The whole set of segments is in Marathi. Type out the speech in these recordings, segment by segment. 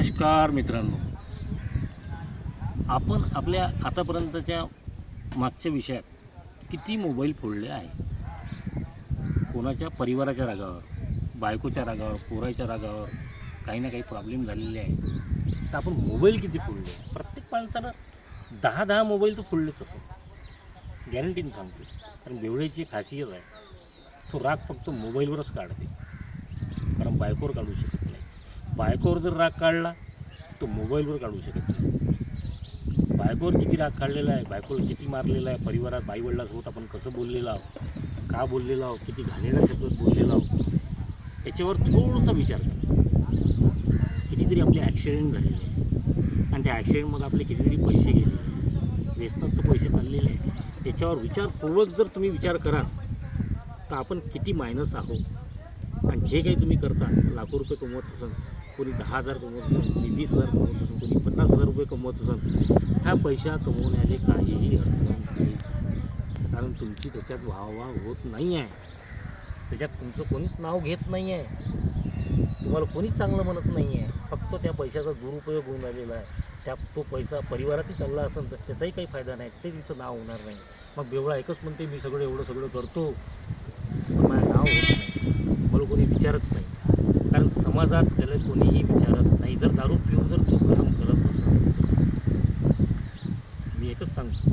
नमस्कार मित्रांनो, आपण आपल्या आतापर्यंतच्या मागच्या विषयात किती मोबाईल फोडले आहे. कोणाच्या परिवाराच्या रागावर, बायकोच्या रागावर, पोराच्या रागावर काही ना काही प्रॉब्लेम झालेले आहे. तर आपण मोबाईल किती फोडले. प्रत्येक माणसानं 10 मोबाईल तर फोडलेच असं गॅरंटीने सांगतो. कारण बेवड्याची खासियत आहे, तो राग फक्त मोबाईलवरच काढते. कारण बायकोवर काढू शकत नाही. बायकोवर जर राग काढला तो मोबाईलवर काढू शकत नाही. बायकोवर किती राग काढलेला आहे, बायकोला किती मारलेला आहे, परिवारात आईवडिलांसोबत आपण कसं बोललेलं आहोत, का बोललेलो आहोत, किती घाणेरड्या शब्दात बोललेलो आहोत, याच्यावर थोडासा विचार करा. कितीतरी आपले ॲक्सिडेंट झालेले आहे आणि त्या ॲक्सिडेंटमध्ये आपले कितीतरी पैसे गेलेले आहे, व्यसनात तर पैसे चाललेले आहे. याच्यावर विचारपूर्वक जर तुम्ही विचार कराल तर आपण किती मायनस आहोत. आणि जे काही तुम्ही करता, लाखो रुपये कमवत असाल, कोणी 10,000 कमवत असेल, कोणी 20,000 कमवत असेल, कोणी 50,000 रुपये कमवत असेल, ह्या पैसा कमवण्याला काहीही अर्थ नाही. कारण तुमची त्याच्यात वाहवा होत नाही आहे. त्याच्यात तुमचं कोणीच नाव घेत नाही आहे, तुम्हाला कोणीच चांगलं म्हणत नाही आहे. फक्त त्या पैशाचा दुरुपयोग होऊन राहिलेला आहे. तो पैसा परिवारातही चालला असेल तर त्याचाही काही फायदा नाही, त्याचंही तुमचं नाव होणार नाही. मग बेवडा एकच म्हणते, मी एवढं सगळं करतो पण माझं नाव होत नाही, मला कोणी विचारत नाही. कारण समाजात त्याला कोणीही विचारत नाही. जर दारू पिऊन जर तो काम करत असेल, मी एकच सांगतो,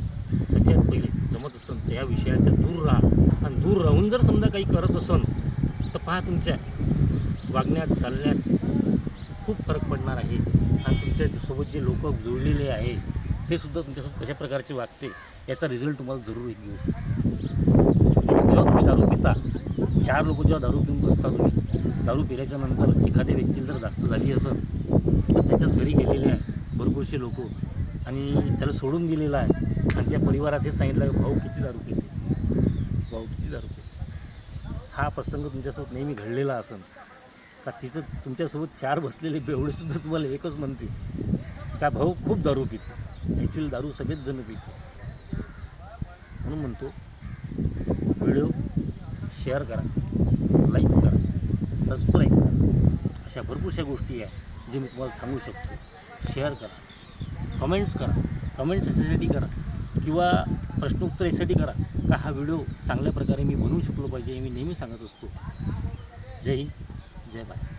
सगळ्यात पहिले जमत असेल तर या विषयाच्या दूर राहा. आणि दूर राहून जर समजा काही करत असेल तर पहा, तुमच्या वागण्यात चालण्यात खूप फरक पडणार आहे. आणि तुमच्यासोबत जे लोक जुळलेले आहे ते सुद्धा तुमच्यासोबत कशा प्रकारचे वागते याचा रिझल्ट तुम्हाला जरूर एक दिवस. जेव्हा तुम्ही दारू पिता, 4 लोक जेव्हा दारू पिऊन बसता, तुम्ही दारू पिल्याच्या नंतर एखाद्या व्यक्तीला जर जास्त झाली असेल तर त्याच्याच घरी गेलेले आहे भरपूरसे लोक आणि त्याला सोडून दिलेलं आहे. आणि त्या परिवारात हे सांगितलं की भाऊ किती दारू पिते, भाऊ किती दारू पिते. हा प्रसंग तुमच्यासोबत नेहमी घडलेला असेल का तिचं तुमच्यासोबत 4 बसलेले बेवडेसुद्धा तुम्हाला एकच म्हणते का भाऊ खूप दारू पिते. ॲक्च्युअली दारू सगळेच जण पिते. म्हणून म्हणतो, व्हिडिओ शेअर करा, लाईक करा, सबस्क्राईब करा. अशा भरपूरशा गोष्टी आहे जे मी तुम्हाला सांगू शकतो. शेअर करा, कमेंट्स करा. कमेंट्स याच्यासाठी करा किंवा प्रश्नोत्तर यासाठी करा का हा व्हिडिओ चांगल्या प्रकारे मी बनवू शकलो पाहिजे, हे मी नेहमी सांगत असतो. जय हिंद, जय भारत.